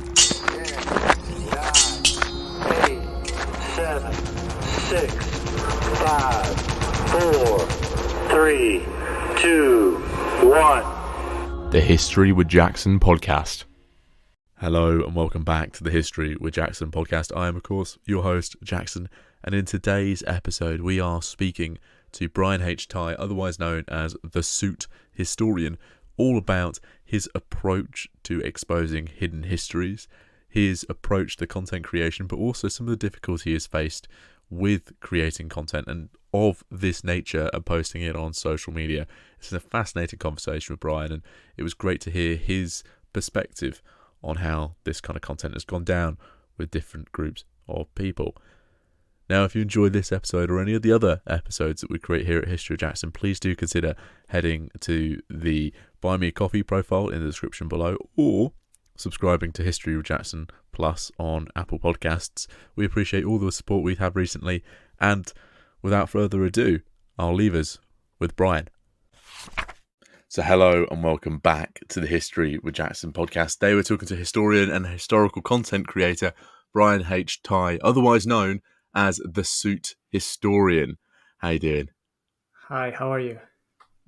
Seven, six, five, four, three, two, one. The History with Jackson podcast. Hello and welcome back to the History with Jackson podcast. I am, of course, your host, Jackson, and in today's episode we are speaking to Brian H. Tye, otherwise known as the Suit Historian, all about his approach to exposing hidden histories, his approach to content creation, but also some of the difficulty he has faced with creating content and of this nature and posting it on social media. It's a fascinating conversation with Brian, and it was great to hear his perspective on how this kind of content has gone down with different groups of people. Now, if you enjoyed this episode or any of the other episodes that we create here at History of Jackson, please do consider heading to the Buy Me a Coffee profile in the description below, or subscribing to History with Jackson Plus on Apple Podcasts. We appreciate all the support we've had recently, and without further ado, I'll leave us with Brian. So hello and welcome back to the History with Jackson podcast. Today we're talking to historian and historical content creator Brian H. Tye, otherwise known as the Suit Historian. How you doing? Hi, how are you?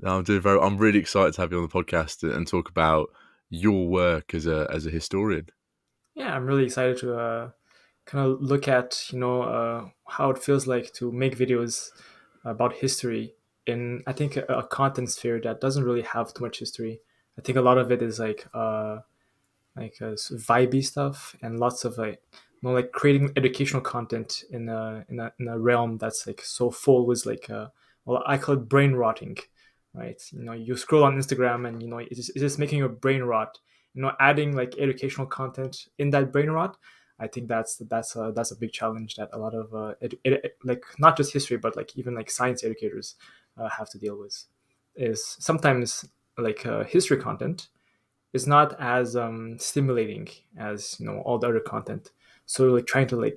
I'm doing very. I'm really excited to have you on the podcast and talk about your work as a historian. Yeah, I'm really excited to kind of look at how it feels like to make videos about history in, I think, a content sphere that doesn't really have too much history. I think a lot of it is vibey stuff, and lots of like creating educational content in a realm that's like so full with well, I call it brain rotting, right? You scroll on Instagram and it's just making your brain rot. Adding like educational content in that brain rot, I think that's a big challenge that a lot of like not just history but like even like science educators have to deal with. Is sometimes like history content is not as stimulating as all the other content. So like trying to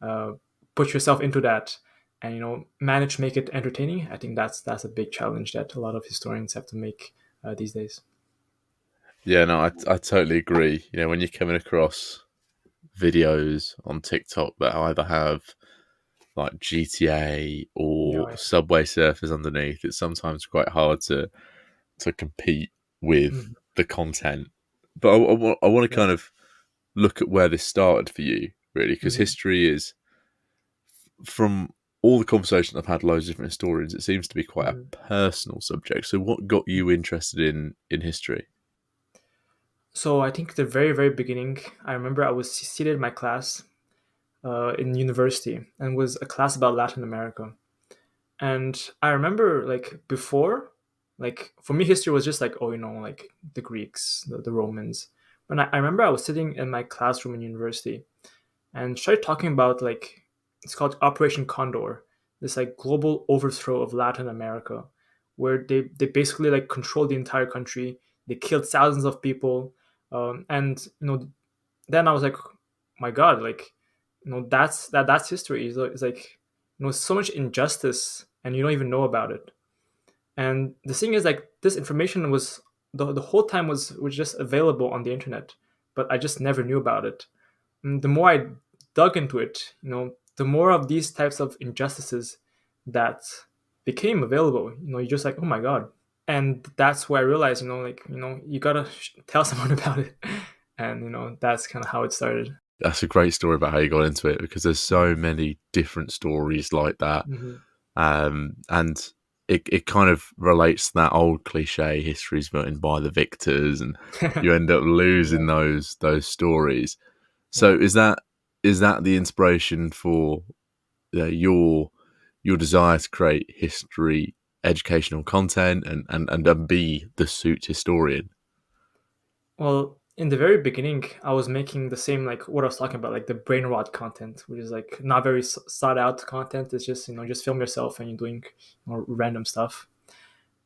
uh, put yourself into that and manage make it entertaining. I think that's a big challenge that a lot of historians have to make these days. Yeah, no, I totally agree. When you're coming across videos on TikTok that either have like GTA or Yeah. Subway Surfers underneath, it's sometimes quite hard to compete with Mhm. the content. But I want to Yeah. kind of look at where this started for you, really, because Mhm. history is, from all the conversations I've had, loads of different historians, it seems to be quite a Mhm. personal subject. So what got you interested in history? So I think the very, very beginning, I remember I was seated in my class in university, and was a class about Latin America. And I remember like before, like for me, history was just like, oh, like the Greeks, the Romans. But I remember I was sitting in my classroom in university and started talking about like, it's called Operation Condor, this like global overthrow of Latin America, where they basically like controlled the entire country. They killed thousands of people, and then I was like, my God, like that's history. It's like so much injustice, and you don't even know about it. And the thing is, like, this information was the whole time was just available on the internet, but I just never knew about it. And the more I dug into it, the more of these types of injustices that became available. You're just like, oh my God. And that's where I realized, you gotta tell someone about it. And that's kind of how it started. That's a great story about how you got into it, because there's so many different stories like that. Mm-hmm. And it kind of relates to that old cliche, history's written by the victors, and you end up losing Exactly. those stories. So Yeah. is that the inspiration for your desire to create history educational content and be the Suit historian? Well, in the very beginning, I was making the same, like what I was talking about, like the brain rot content, which is like not very sought out content. It's just just film yourself and you're doing random stuff.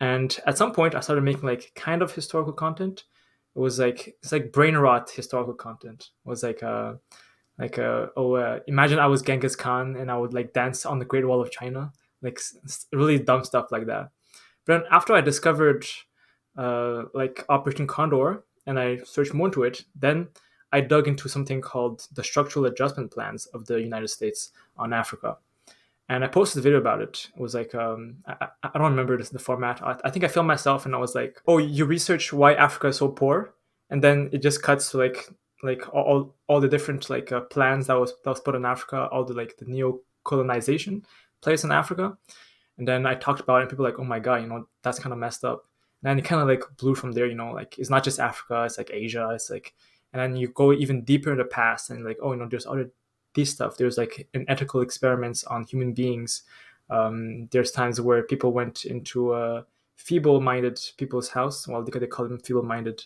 And at some point, I started making like kind of historical content. It was like it's like brain rot historical content. It was imagine I was Genghis Khan and I would like dance on the Great Wall of China, like really dumb stuff like that. But then after I discovered like Operation Condor and I searched more into it, then I dug into something called the structural adjustment plans of the United States on Africa. And I posted a video about it. It was like I don't remember the format. I think I filmed myself, and I was like, "Oh, you research why Africa is so poor," and then it just cuts to like all the different like plans that was put in Africa, all the like the neo colonization place in Africa, and then I talked about it, and people were like, "Oh my god, that's kind of messed up." And then it kind of like blew from there. Like it's not just Africa; it's like Asia. It's like, and then you go even deeper in the past, and like, oh, there's other this stuff. There's like an ethical experiments on human beings. There's times where people went into feeble-minded people's house. Well, they call them feeble-minded,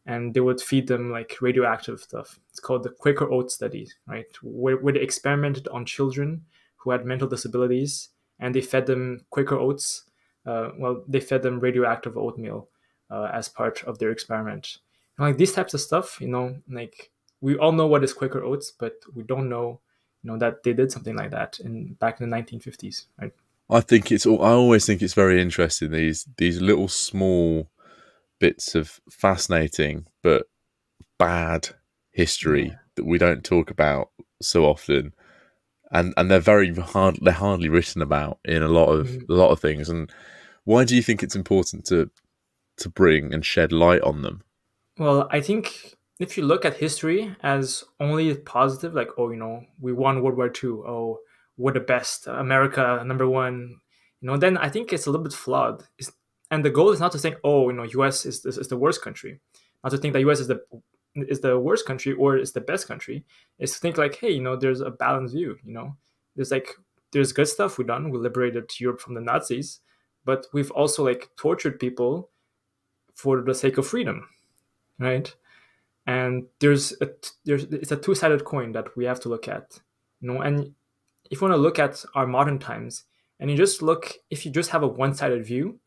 and they would feed them like radioactive stuff. It's called the Quaker Oat study, right? Where they experimented on children who had mental disabilities, and they fed them Quaker oats. They fed them radioactive oatmeal as part of their experiment. And like these types of stuff, like we all know what is Quaker oats, but we don't know, that they did something like that back in the 1950s, right? I always think it's very interesting, these little small bits of fascinating but bad history Yeah. that we don't talk about so often, and they're hardly written about in Mhm. a lot of things. And why do you think it's important to bring and shed light on them? Well, I think if you look at history as only positive, like, oh, we won World War II, oh, we're the best, America number one, then I think it's a little bit flawed. And the goal is not to think, oh, US is the worst country, not to think that US is the worst country or is the best country. It's to think like, hey, there's a balanced view. There's like there's good stuff we've done. We liberated Europe from the Nazis, but we've also like tortured people for the sake of freedom, right? And there's it's a two-sided coin that we have to look at, and if you want to look at our modern times, and if you just have a one-sided view,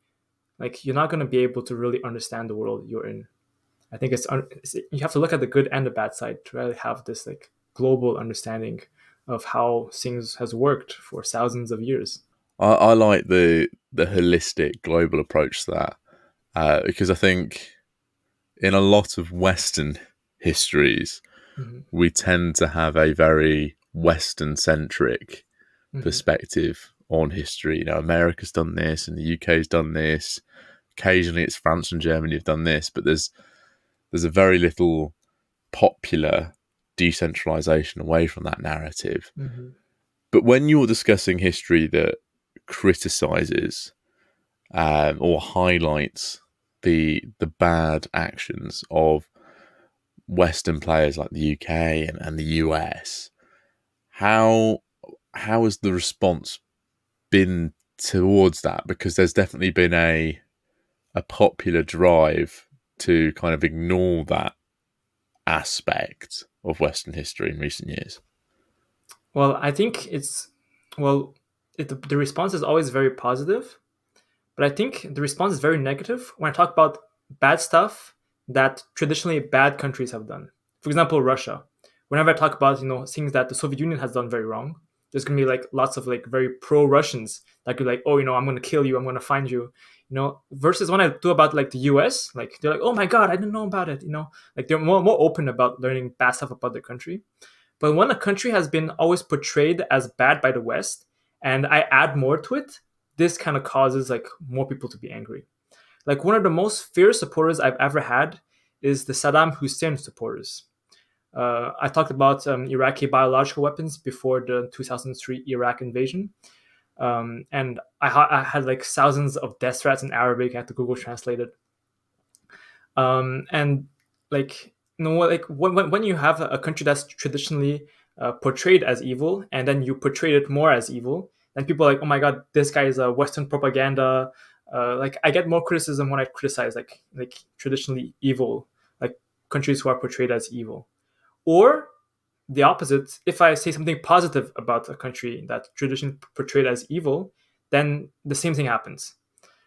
like you're not going to be able to really understand the world you're in. I think you have to look at the good and the bad side to really have this like global understanding of how things has worked for thousands of years. I like the holistic global approach to that, because I think in a lot of Western histories Hmm. we tend to have a very Western centric Hmm. perspective on history. America's done this and the UK's done this. Occasionally, it's France and Germany have done this, but there's a very little popular decentralization away from that narrative. Hmm. But when you're discussing history that criticizes or highlights the bad actions of Western players like the UK and the US, how has the response been towards that? Because there's definitely been a popular drive to kind of ignore that aspect of Western history in recent years. Well, I think the response is always very positive. But I think the response is very negative when I talk about bad stuff that traditionally bad countries have done. For example, Russia. Whenever I talk about things that the Soviet Union has done very wrong, there's gonna be like lots of like very pro-Russians that could like, oh, I'm gonna kill you, I'm gonna find you, Versus when I do about like the U.S., like they're like, oh my god, I didn't know about it, like they're more open about learning bad stuff about their country. But when a country has been always portrayed as bad by the West, and I add more to it, this kind of causes like more people to be angry. Like one of the most fierce supporters I've ever had is the Saddam Hussein supporters. I talked about Iraqi biological weapons before the 2003 Iraq invasion. And I had like thousands of death threats in Arabic. I had to Google Translate it. And like like when you have a country that's traditionally portrayed as evil, and then you portray it more as evil, then people are like, oh my god, this guy is a Western propaganda. Like I get more criticism when I criticize like traditionally evil, like countries who are portrayed as evil. Or the opposite, if I say something positive about a country that's traditionally portrayed as evil, then the same thing happens.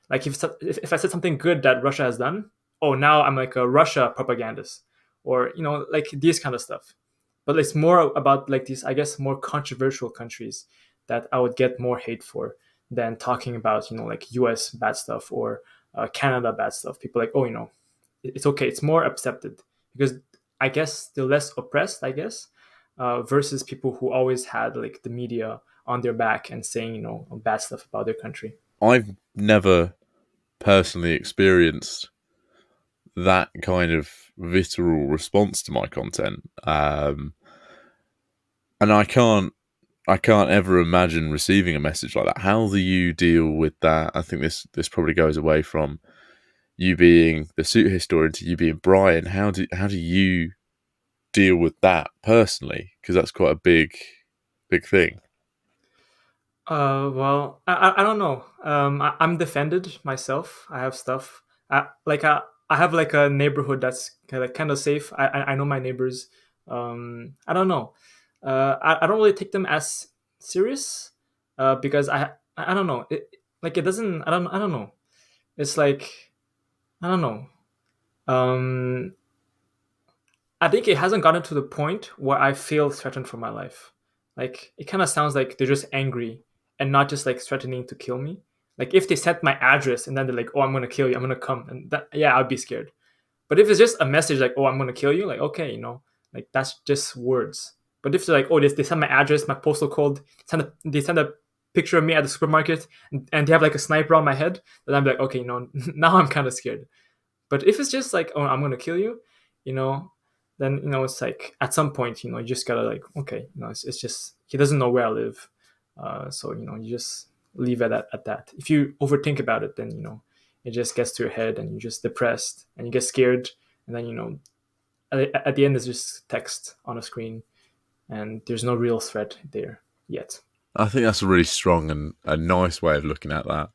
Like if I said something good that Russia has done, oh, now I'm like a Russia propagandist, or like these kind of stuff. But it's more about like these, I guess, more controversial countries that I would get more hate for than talking about like U.S. bad stuff or Canada bad stuff. People are like, oh, it's okay. It's more accepted because I guess the less oppressed, I guess, versus people who always had like the media on their back and saying, bad stuff about their country. I've never personally experienced that kind of visceral response to my content, and I can't ever imagine receiving a message like that. How do you deal with that? I think this probably goes away from you being the suit historian to you being Brian. How do you deal with that personally? Because that's quite a big thing. Well, I don't know. I'm defended myself. I have stuff. I have like a neighborhood that's kind of safe. I know my neighbors. I don't know. I don't really take them as serious. Because I don't know. It doesn't. I don't know. It's like I don't know. Um, I think it hasn't gotten to the point where I feel threatened for my life. Like it kind of sounds like they're just angry and not just like threatening to kill me. Like if they sent my address and then they're like, "Oh, I'm gonna kill you. I'm gonna come," and that, yeah, I'd be scared. But if it's just a message like, "Oh, I'm gonna kill you," like okay, like that's just words. But if they're like, "Oh, they send my address, my postal code, they send a picture of me at the supermarket, and they have like a sniper on my head," then I'm like, okay, now I'm kind of scared. But if it's just like, oh, I'm gonna kill you, you know, then it's like at some point, you just gotta like, okay, it's just he doesn't know where I live, so you just leave it at that. If you overthink about it, then it just gets to your head, and you're just depressed, and you get scared, and then at the end it's just text on a screen, and there's no real threat there yet. I think that's a really strong and a nice way of looking at that.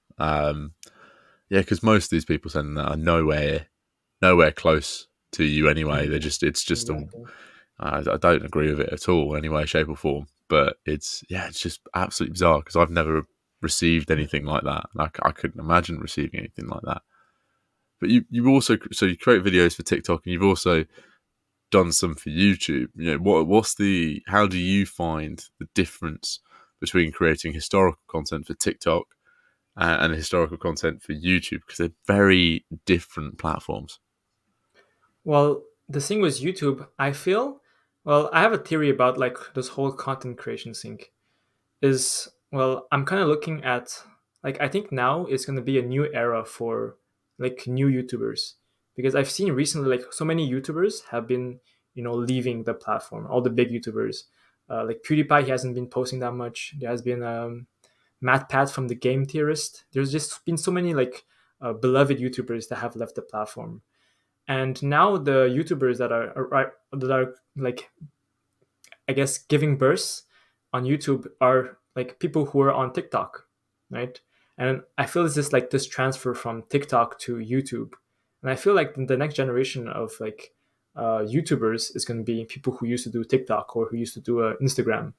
Yeah, because most of these people sending that are nowhere close to you anyway. It's just a. Exactly. I don't agree with it at all, any way, shape, or form. But it's just absolutely bizarre because I've never received anything like that. I couldn't imagine receiving anything like that. But you also you create videos for TikTok and you've also done some for YouTube. How do you find the difference between creating historical content for TikTok and historical content for YouTube? Because they're very different platforms. Well, the thing with YouTube, I feel, well, I have a theory about like this whole content creation thing. Is well, I'm kind of looking at like I think now is going to be a new era for like new YouTubers, because I've seen recently like so many YouTubers have been leaving the platform. All the big YouTubers, like PewDiePie, he hasn't been posting that much. There has been Matt Pat from the Game Theorist. There's just been so many like beloved YouTubers that have left the platform, and now the YouTubers that are like I guess giving birth on YouTube are like people who are on TikTok, right? And I feel it's just like this transfer from TikTok to YouTube, and I feel like the next generation of like YouTubers is going to be people who used to do TikTok or who used to do Instagram,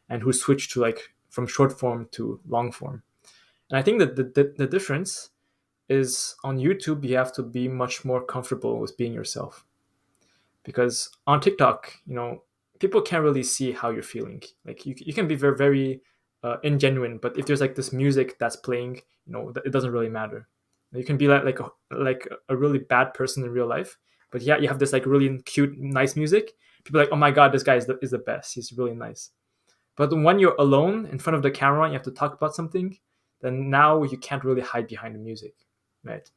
and who switched to like from short form to long form. And I think that the difference is on YouTube you have to be much more comfortable with being yourself, because on TikTok, people can't really see how you're feeling. Like you can be very, very ingenuine, but if there's like this music that's playing, it doesn't really matter. You can be like a really bad person in real life, but yeah, you have this like really cute, nice music. People are like, oh my god, this guy is the best. He's really nice. But when you're alone in front of the camera and you have to talk about something, then now you can't really hide behind the music, right?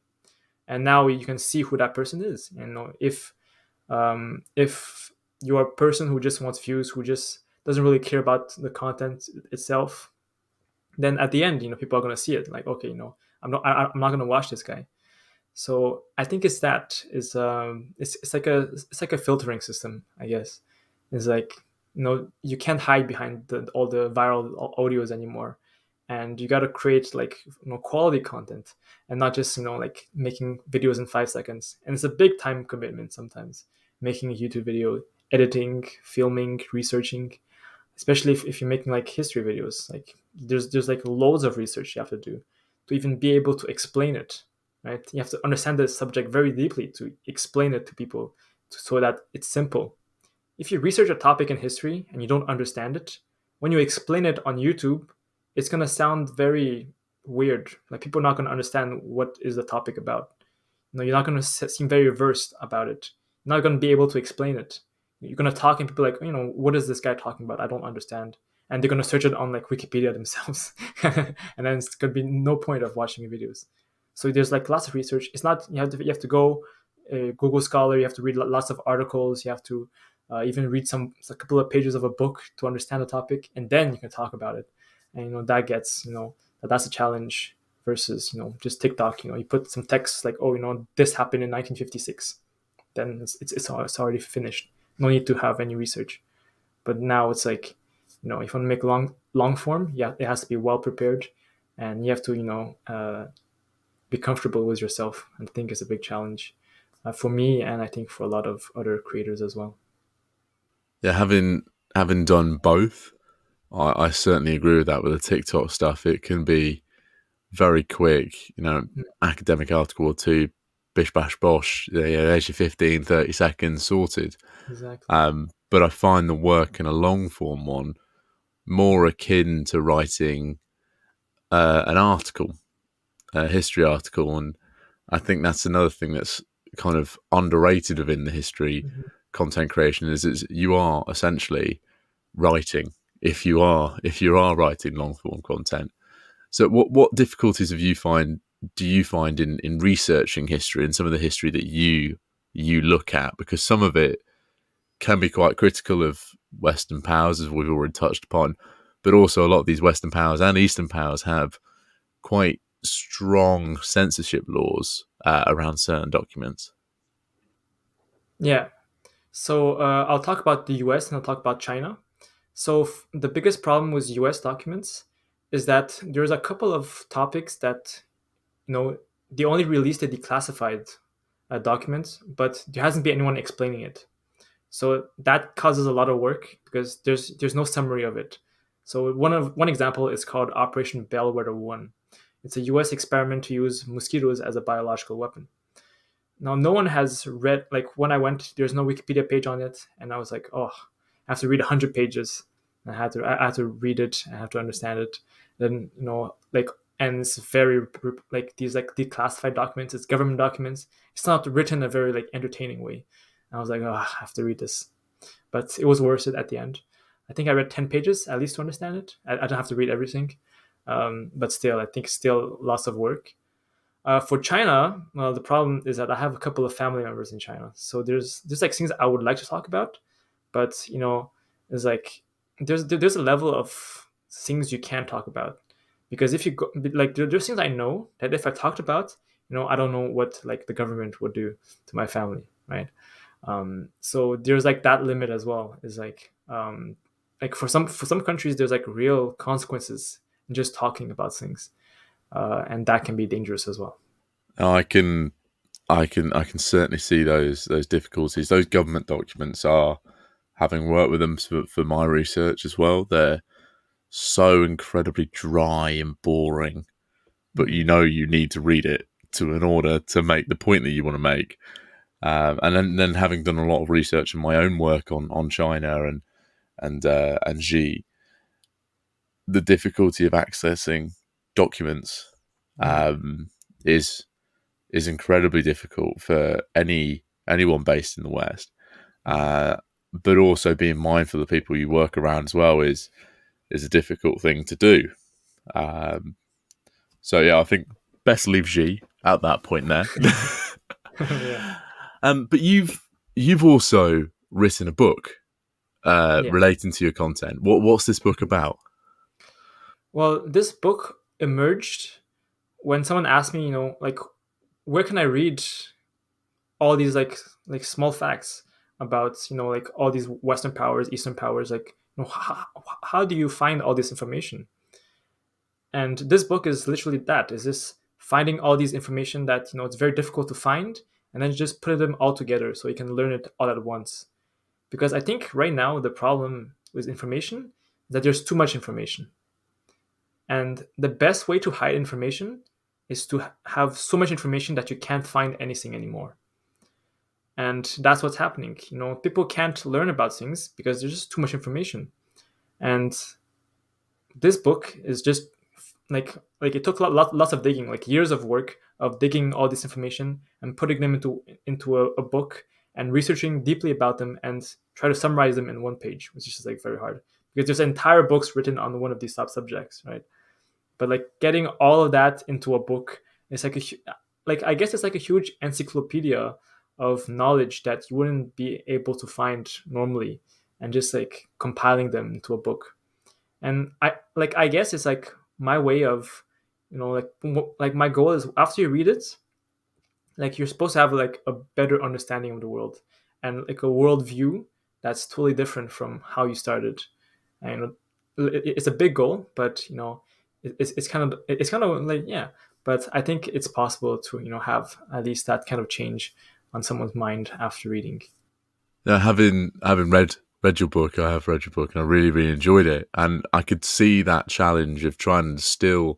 And now you can see who that person is. If you're a person who just wants views, who just doesn't really care about the content itself, then at the end, people are gonna see it like, okay, I'm not gonna watch this guy. So I think it's like a filtering system, I guess. It's like you can't hide behind all the viral audios anymore, and you got to create like quality content, and not just like making videos in 5 seconds. And it's a big time commitment sometimes, making a YouTube video, editing, filming, researching, especially if you're making like history videos. Like there's like loads of research you have to do to even be able to explain it, right? You have to understand the subject very deeply to explain it to people, so that it's simple. If you research a topic in history and you don't understand it, when you explain it on YouTube, it's going to sound very weird. Like people are not going to understand what is the topic about. You're not going to seem very versed about it not going to be able to explain it. You're going to talk and people are like, what is this guy talking about? I don't understand. And they're going to search it on like Wikipedia themselves. And then it's going to be no point of watching videos. So there's like lots of research. It's not, you have to go Google Scholar, you have to read lots of articles, you have to even read a couple of pages of a book to understand the topic, and then you can talk about it. And that gets, that's a challenge versus just TikTok. You put some text like, oh, this happened in 1956, then it's already finished. No need to have any research. But now it's like, if you want to make long form, yeah, it has to be well prepared, and you have to be comfortable with yourself. And I think it's a big challenge for me, and I think for a lot of other creators as well. Yeah, having done both, I certainly agree with that. With the TikTok stuff, it can be very quick, academic article or two, bish bash bosh, there's your 15, 30 seconds sorted. Exactly. But I find the work in a long form one more akin to writing an article, a history article. And I think that's another thing that's kind of underrated within the history Mm-hmm. content creation is you are essentially writing if you are writing long form content. So what difficulties do you find in researching history and some of the history that you look at? Because some of it can be quite critical of Western powers, as we've already touched upon, but also a lot of these Western powers and Eastern powers have quite strong censorship laws around certain documents. Yeah. So I'll talk about the US and I'll talk about China. So the biggest problem with US documents is that there's a couple of topics that they only released the declassified documents, but there hasn't been anyone explaining it. So that causes a lot of work because there's no summary of it. So one example is called Operation Bellwether One. It's a U.S. experiment to use mosquitoes as a biological weapon. Now, no one has read, like when I went, there's no Wikipedia page on it, and I was like, oh, I have to read 100 pages. I had to read it. I have to understand it. Then like, and it's very like these like declassified documents. It's government documents. It's not written in a very like entertaining way. And I was like, oh, I have to read this, but it was worth it at the end. I think I read 10 pages at least to understand it. I don't have to read everything, but still, I think still lots of work. For China, well, the problem is that I have a couple of family members in China, so there's like things I would like to talk about, but there's like there's a level of things you can't talk about because if you go like there's things I know that if I talked about, I don't know what like the government would do to my family, right? So there's like that limit as well. Is like for some countries there's like real consequences in just talking about things, and that can be dangerous as well. I can I can certainly see those difficulties. Those government documents are, having worked with them for my research as well, they're so incredibly dry and boring, but Mm-hmm. you need to read it to in order to make the point that you want to make. And then having done a lot of research in my own work on China and Xi, the difficulty of accessing documents Mm-hmm. um, is is incredibly difficult for anyone based in the West. Mm-hmm. Uh, but also being mindful of the people you work around as well is a difficult thing to do. Um, so yeah, I think best leave Xi at that point there. Yeah. But you've also written a book Yeah. relating to your content. What's this book about? Well, this book emerged when someone asked me, like, where can I read all these like small facts about like all these Western powers, Eastern powers, like how do you find all this information? And this book is literally that. Is this finding all these information that it's very difficult to find, and then just put them all together so you can learn it all at once. Because I think right now the problem with information is that there's too much information. And the best way to hide information is to have so much information that you can't find anything anymore. And that's what's happening. People can't learn about things because there's just too much information. And this book is just like it took lots of digging, like years of work of digging all this information and putting them into a book and researching deeply about them and try to summarize them in one page, which is just like very hard because there's entire books written on one of these subjects, right? But like getting all of that into a book is like like I guess it's like a huge encyclopedia of knowledge that you wouldn't be able to find normally, and just like compiling them into a book. And I guess it's like my way of, like my goal is after you read it, like you're supposed to have like a better understanding of the world and like a world view that's totally different from how you started. And it's a big goal, but it's kind of like, yeah. But I think it's possible to have at least that kind of change on someone's mind after reading. Now, having read your book, I have read your book, and I really really enjoyed it. And I could see that challenge of trying to distill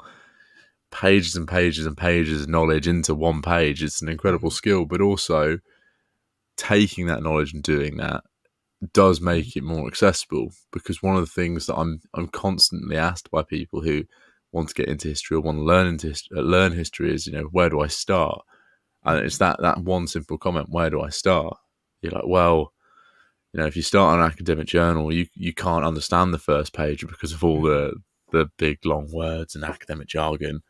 pages and pages and pages of knowledge into one page. It's an incredible Mhm. skill, but also taking that knowledge and doing that does make it more accessible. Because one of the things that I'm constantly asked by people who want to get into history or want to learn history is, where do I start? And it's that one simple comment, where do I start? You're like, well, if you start an academic journal, you can't understand the first page because of all Mhm. the big long words and academic jargon.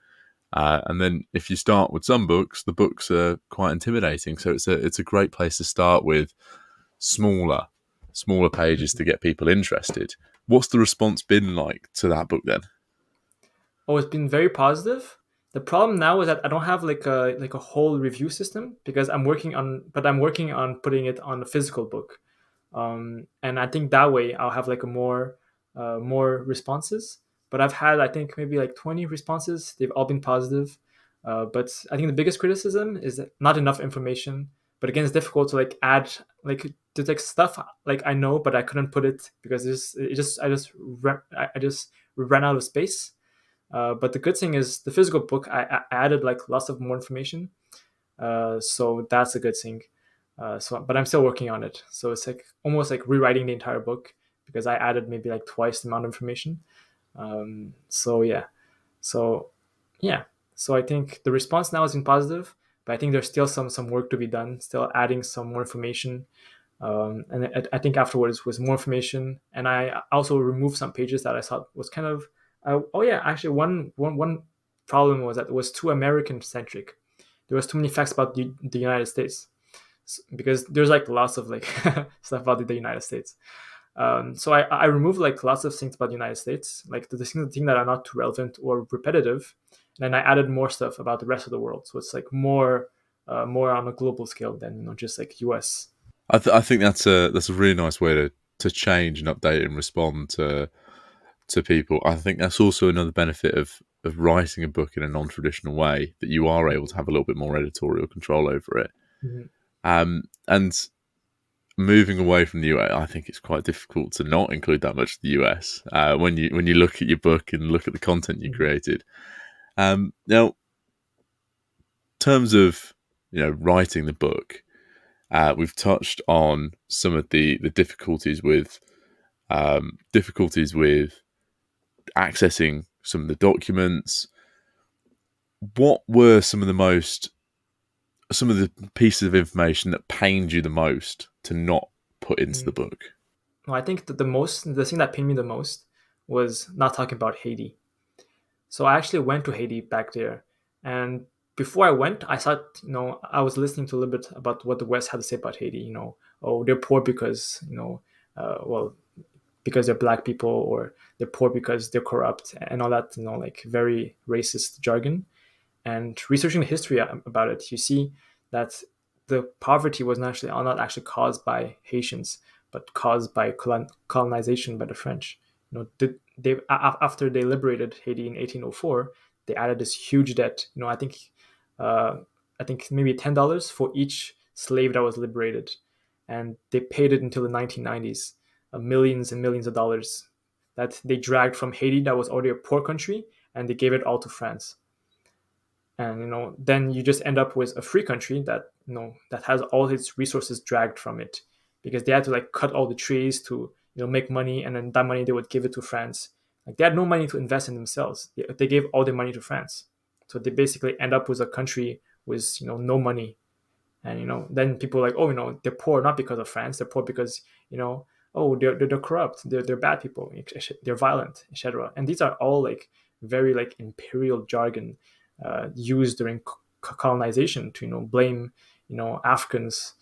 And then if you start with some books, the books are quite intimidating. So it's a great place to start with smaller pages to get people interested. What's the response been like to that book then? Oh, it's been very positive. The problem now is that I don't have like a whole review system because I'm working on putting it on a physical book. And I think that way I'll have like a more responses. But I've had, I think, maybe like 20 responses. They've all been positive. But I think the biggest criticism is that not enough information. But again, it's difficult to like add like there's like stuff like I know, but I couldn't put it because I just ran out of space. But the good thing is the physical book, I added like lots of more information, so that's a good thing. But I'm still working on it. So it's like almost like rewriting the entire book because I added maybe like twice the amount of information. So yeah, so yeah, so I think the response now has been positive, but I think there's still some work to be done. Still adding some more information, and I think afterwards was more information, and I also removed some pages that I thought was kind of. Oh yeah, actually, one problem was that it was too American centric. There was too many facts about the United States because there's like lots of like stuff about the United States. So I removed like lots of things about the United States, like the things that are not too relevant or repetitive, and then I added more stuff about the rest of the world. So it's like more on a global scale than just like U.S. I think that's a really nice way to change and update and respond to people. I think that's also another benefit of writing a book in a non-traditional way, that you are able to have a little bit more editorial control over it. Mhm. And moving away from the US, I think it's quite difficult to not include that much of the US when you look at your book and look at the content you Mhm. created. Now, in terms of writing the book, we've touched on some of the difficulties with accessing some of the documents. What were some of the pieces of information that pained you the most to not put into the Mhm. book? No, I think that the thing that pained me the most was not talking about Haiti. So I actually went to Haiti back there, and before I went, I thought, I was listening to a little bit about what the West had to say about Haiti. Oh, they're poor because well, because they're black people, or they're poor because they're corrupt, and all that, like very racist jargon. And researching the history about it, you see that the poverty was not actually caused by Haitians, but caused by colonization by the French. After they liberated Haiti in 1804, they added this huge debt. Uh, I think maybe $10 for each slave that was liberated, and they paid it until the 1990s, millions and millions of dollars that they dragged from Haiti, that was already a poor country, and they gave it all to France. And then you just end up with a free country that has all its resources dragged from it, because they had to like cut all the trees to make money, and then that money they would give it to France. Like they had no money to invest in themselves. They gave all their money to France, so they basically end up with a country with no money. And then people are like, oh, they're poor not because of France, they're poor because oh, they're corrupt, they're bad people, they're violent, etc. And these are all like very like imperial jargon used during colonization to blame Africans,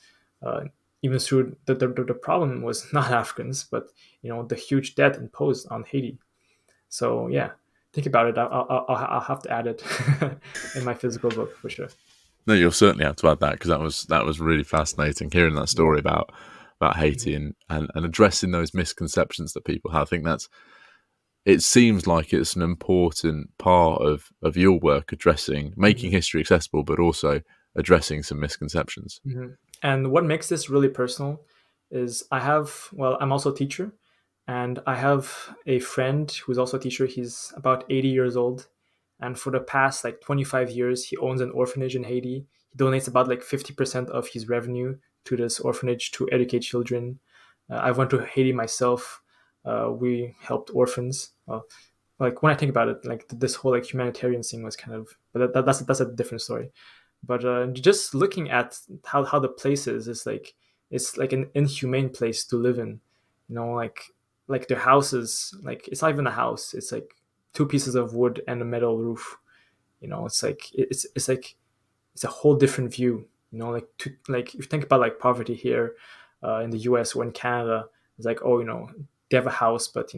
uh, even through the problem was not Africans, but the huge debt imposed on Haiti. So yeah, think about it. I'll have to add it in my physical book for sure. No, you'll certainly have to add that, because that was really fascinating hearing that Yeah. story about Haiti, Mhm. and addressing those misconceptions that people have. I think that's it seems like it's an important part of your work, addressing making Mhm. history accessible, but also addressing some misconceptions. Mhm. And what makes this really personal is I'm also a teacher, and I have a friend who's also a teacher. He's about 80 years old. And for the past like 25 years, he owns an orphanage in Haiti. He donates about like 50% of his revenue to this orphanage to educate children. I went to Haiti myself. We helped orphans. Like when I think about it, like this whole like humanitarian thing was kind of, but that's a different story. But just looking at how the place is like it's like an inhumane place to live in. Like their houses, like it's not even a house. It's like two pieces of wood and a metal roof. It's like it's like it's a whole different view. Like if you think about like poverty here in the U.S. or in Canada, it's like, oh, they have a house, but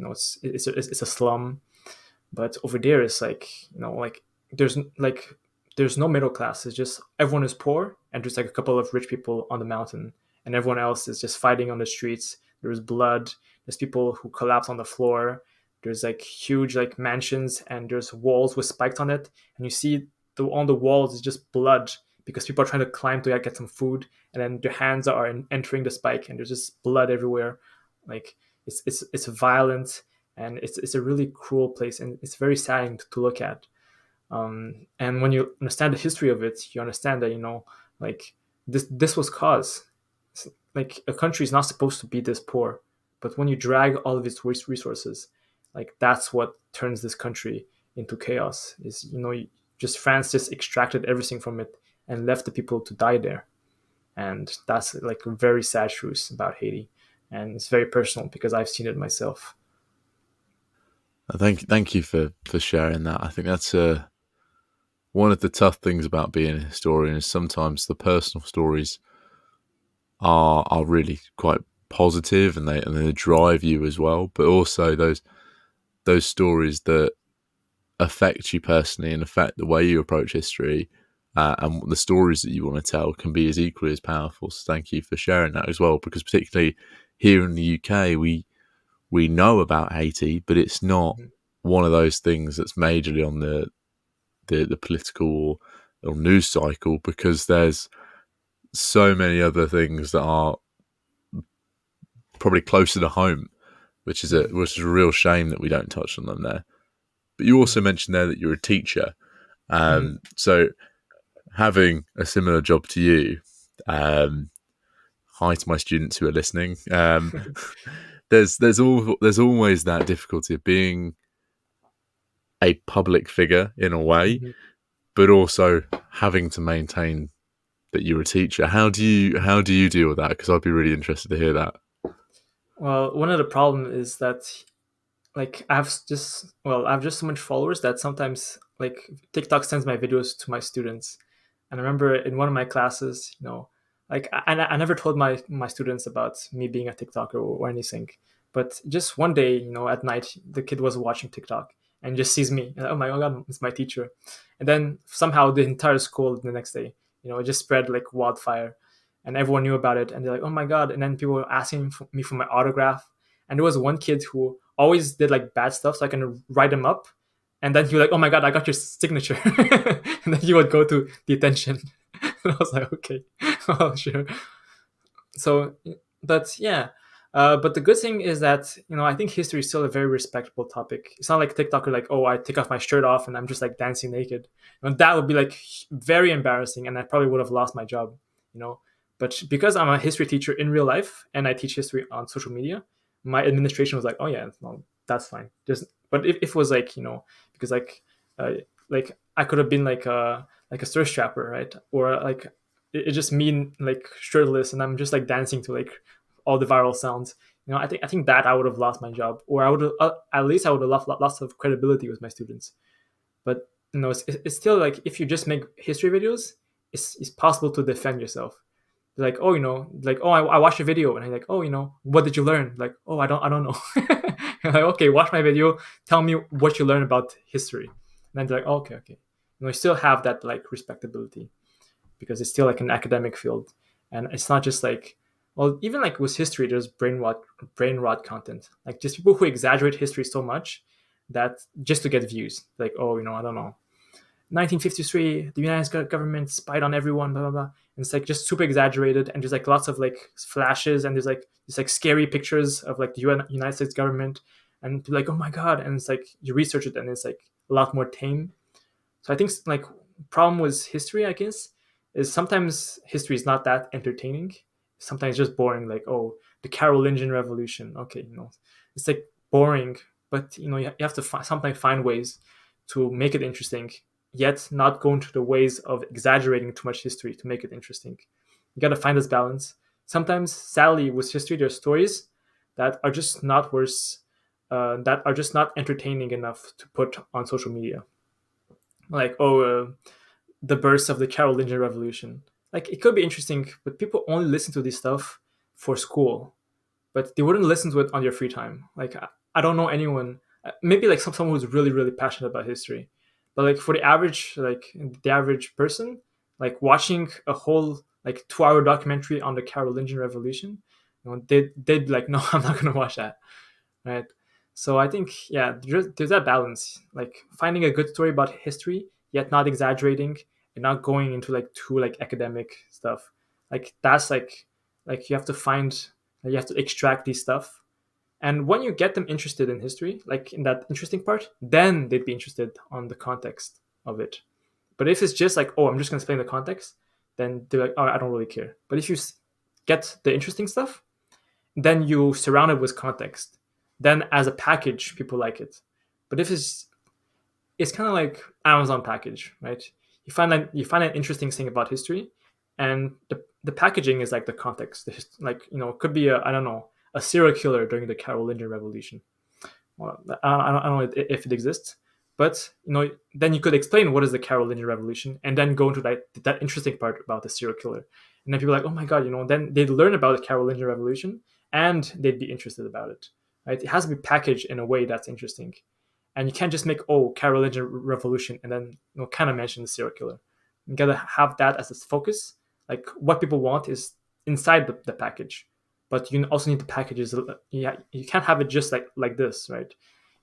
it's a slum. But over there it's like like there's like there's no middle class. It's just everyone is poor and just like a couple of rich people on the mountain, and everyone else is just fighting on the streets. There's blood, there's people who collapse on the floor, there's like huge like mansions, and there's walls with spikes on it, and you see on the walls is just blood because people are trying to climb to get some food, and then their hands are entering the spike and there's just blood everywhere. Like it's violent, and it's a really cruel place, and it's very saddening to look at. And when you understand the history of it, you understand that like this was cause. Like a country is not supposed to be this poor, but when you drag all of its resources, like that's what turns this country into chaos. Is just France just extracted everything from it and left the people to die there, and that's like a very sad truth about Haiti, and it's very personal because I've seen it myself. Thank you for sharing that. I think that's one of the tough things about being a historian, is sometimes the personal stories are really quite positive, and they drive you as well. But also those stories that affect you personally and affect the way you approach history, and the stories that you want to tell can be as equally as powerful. So thank you for sharing that as well, because particularly here in the UK, we know about Haiti, but it's not Mhm. one of those things that's majorly on the political or news cycle, because there's so many other things that are probably closer to home, Mhm. which is a real shame that we don't touch on them there. But you also Mhm. mentioned there that you're a teacher, Mhm. so having a similar job to you. Um, Hi to my students who are listening. There's always that difficulty of being a public figure in a way, Mhm. but also having to maintain that you're a teacher. How do you deal with that? Because I'd be really interested to hear that. Well, one of the problems is that like I have just so much followers that sometimes like TikTok sends my videos to my students. And I remember in one of my classes, like I never told my students about me being a TikToker or anything. But just one day, at night, the kid was watching TikTok and just sees me. And, oh my god, it's my teacher. And then somehow the entire school the next day, it just spread like wildfire, and everyone knew about it. And they're like, oh my god. And then people were asking me for my autograph. And there was one kid who always did like bad stuff, so I can write him up. And then he was like, "Oh my god, I got your signature," and then he would go to detention. And I was like, "Okay, well, sure." So, but yeah, but the good thing is that I think history is still a very respectable topic. It's not like TikTok are like, "Oh, I take off my shirt off and I'm just like dancing naked." That would be like very embarrassing, and I probably would have lost my job. You know, but because I'm a history teacher in real life and I teach history on social media, my administration was like, "Oh yeah, no, that's fine." Just but if it was like because uh, like I could have been like a thirst trapper, right? Or like it's just me like shirtless, and I'm just like dancing to like all the viral sounds. I think that I would have lost my job, or I would have at least I would have lost lots of credibility with my students. But it's still like if you just make history videos, it's possible to defend yourself. Like, oh, like, oh, I watched a video, and I'm like, oh, what did you learn? Like, oh, I don't know. Like, okay, watch my video, tell me what you learned about history. And then they're like, oh, okay. You still have that like respectability, because it's still like an academic field, and it's not just like, well, even like with history, there's brain rot content, like just people who exaggerate history so much that just to get views, like, oh, I don't know, 1953, the United States government spied on everyone, blah blah blah. And it's like just super exaggerated, and there's like lots of like flashes, and there's like scary pictures of like the United States government, and people like, oh my god, and it's like you research it, and it's like a lot more tame. So I think like problem with history, I guess, is sometimes history is not that entertaining. Sometimes just boring, like, oh, the Carolingian Revolution. Okay, it's like boring, but you have to sometimes find ways to make it interesting, yet not go into the ways of exaggerating too much history to make it interesting. You got to find this balance. Sometimes, sadly, with history, there's stories that are just not worth, that are just not entertaining enough to put on social media. Like, oh, the birth of the Carolingian Revolution. Like, it could be interesting, but people only listen to this stuff for school, but they wouldn't listen to it on your free time. Like, I don't know anyone, maybe like someone who's really, really passionate about history, but like for the average person, like watching a whole like 2 hour documentary on the Carolingian Revolution, they'd be like, no, I'm not gonna watch that, right? So I think, yeah, there's that balance, like finding a good story about history, yet not exaggerating and not going into like too like academic stuff. Like that's like you have to find, you have to extract these stuff, and when you get them interested in history, like in that interesting part, then they'd be interested on the context of it. But if it's just like, oh, I'm just going to explain the context, then they're like, oh, I don't really care. But if you get the interesting stuff, then you surround it with context. Then as a package, people like it. But if it's kind of like Amazon package, right? You find an interesting thing about history, and the packaging is like the context. Like, it could be a, I don't know, a serial killer during the Carolingian Revolution. Well, I don't know if it exists, but then you could explain what is the Carolingian Revolution, and then go into that interesting part about the serial killer, and then people are like, oh my god, then they'd learn about the Carolingian Revolution, and they'd be interested about it, right? It has to be packaged in a way that's interesting, and you can't just make, oh, Carolingian Revolution, and then kind of mention the serial killer. You gotta have that as its focus. Like what people want is inside the package, but you also need the packages. Yeah, you can't have it just like this, right?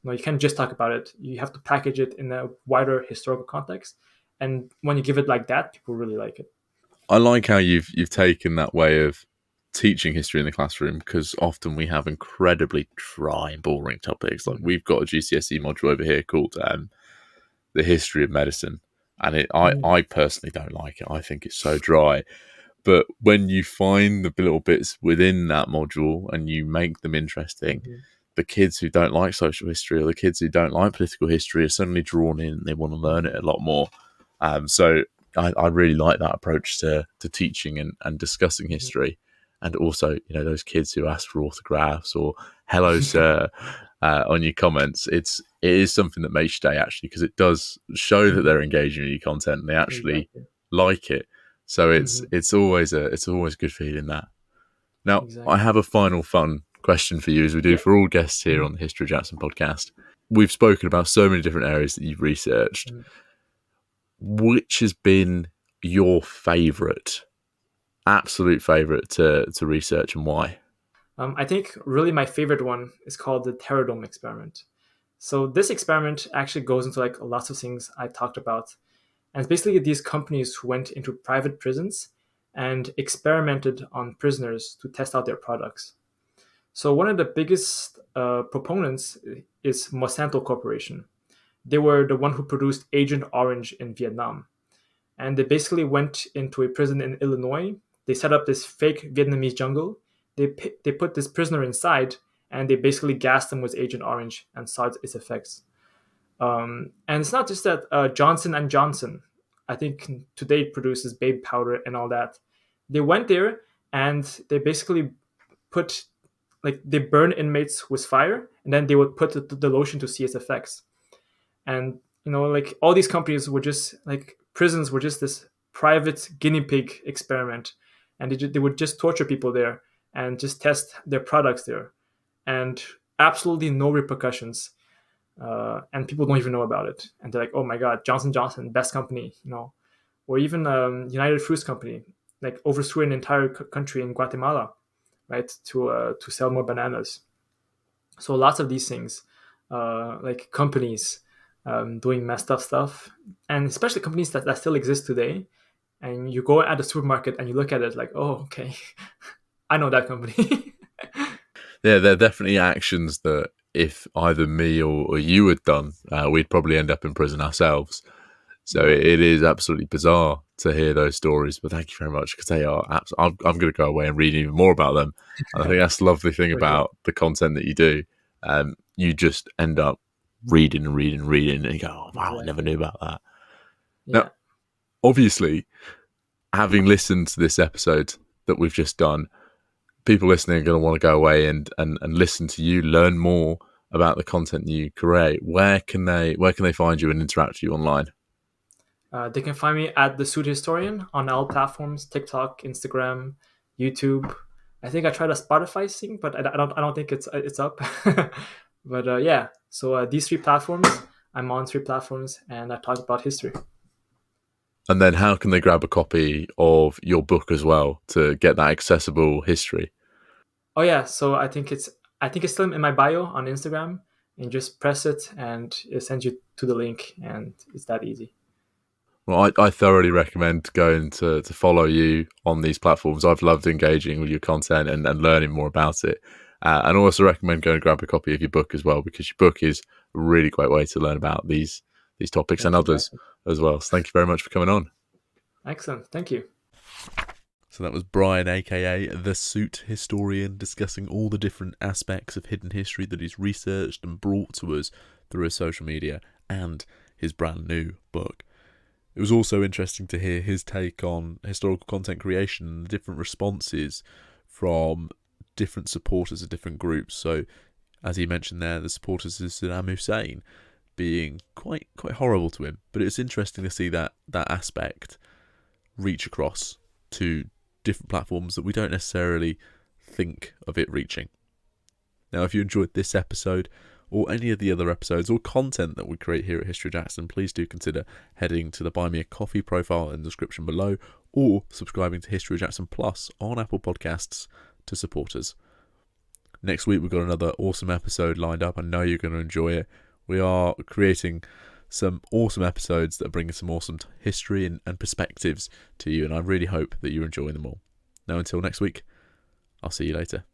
You can't just talk about it. You have to package it in a wider historical context, and when you give it like that, people really like it. I like how you've taken that way of teaching history in the classroom, because often we have incredibly dry and boring topics. Like we've got a GCSE module over here called the history of medicine, and I personally don't like it. I think it's so dry. But when you find the little bits within that module and you make them interesting, the kids who don't like social history or the kids who don't like political history are suddenly drawn in and they want to learn it a lot more. So I really like that approach to teaching and discussing history. And also, those kids who ask for autographs or hello, sir, on your comments, it is something that makes your day, actually, because it does show that they're engaging in your content and they actually like it. So it's always a good feeling that. Now, Exactly. I have a final fun question for you, as we do for all guests here on the History of Jackson podcast. We've spoken about so many different areas that you've researched. Which has been your absolute favourite to research, and why? I think really my favorite one is called the Terradome experiment. So this experiment actually goes into like lots of things I talked about. And it's basically these companies who went into private prisons and experimented on prisoners to test out their products. So one of the biggest proponents is Monsanto Corporation. They were the one who produced Agent Orange in Vietnam. And they basically went into a prison in Illinois. They set up this fake Vietnamese jungle. They put this prisoner inside, and they basically gassed him with Agent Orange and saw its effects. And it's not just that Johnson and Johnson, I think today produces baby powder and all that. They went there and they basically put, like, they burn inmates with fire, and then they would put the lotion to see its effects. And like, all these companies were just like, prisons were just this private guinea pig experiment, and they would just torture people there and just test their products there, and absolutely no repercussions. And people don't even know about it, and they're like, oh my god, Johnson & Johnson, best company, or even United Fruits Company, like, overthrew an entire country in Guatemala, right, to sell more bananas. So lots of these things, like companies doing messed up stuff, and especially companies that still exist today. And you go at the supermarket and you look at it like, oh, okay, I know that company. Yeah, they're definitely actions that if either me or you had done, we'd probably end up in prison ourselves. So Yeah, it is absolutely bizarre to hear those stories. But thank you very much, because they are. I'm going to go away and read even more about them. And I think that's the lovely thing for sure. about the content that you do. You just end up reading and reading and reading, and you go, "Oh wow, I never Exactly. knew about that." Now, Yeah. obviously, having listened to this episode that we've just done, people listening are going to want to go away and listen to you, learn more about the content you create. Where can they find you and interact with you online? They can find me at the Suit Historian on all platforms: TikTok, Instagram, YouTube. I think I tried a Spotify thing, but I don't think it's up. But yeah, so these three platforms, I'm on three platforms, and I talk about history. And then how can they grab a copy of your book as well to get that accessible history? Oh yeah, so I think it's still in my bio on Instagram, and just press it, and it sends you to the link, and it's that easy. Well, I thoroughly recommend going to follow you on these platforms. I've loved engaging with your content and learning more about it. And also recommend going and grab a copy of your book as well, because your book is a really great way to learn about these topics and Thank you, others Jackson. as well. So thank you very much for coming on. Excellent. Thank you. So that was Brian, a.k.a. the Suit Historian, discussing all the different aspects of hidden history that he's researched and brought to us through his social media and his brand new book. It was also interesting to hear his take on historical content creation and the different responses from different supporters of different groups. So, as he mentioned there, the supporters of Saddam Hussein being quite horrible to him. But it's interesting to see that aspect reach across to different platforms that we don't necessarily think of it reaching. Now, if you enjoyed this episode or any of the other episodes or content that we create here at History Jackson, please do consider heading to the Buy Me a Coffee profile in the description below, or subscribing to History Jackson Plus on Apple Podcasts to support us. Next week we've got another awesome episode lined up. I know you're going to enjoy it. We are creating some awesome episodes that are bringing some awesome history and perspectives to you, and I really hope that you're enjoying them all. Now, until next week, I'll see you later.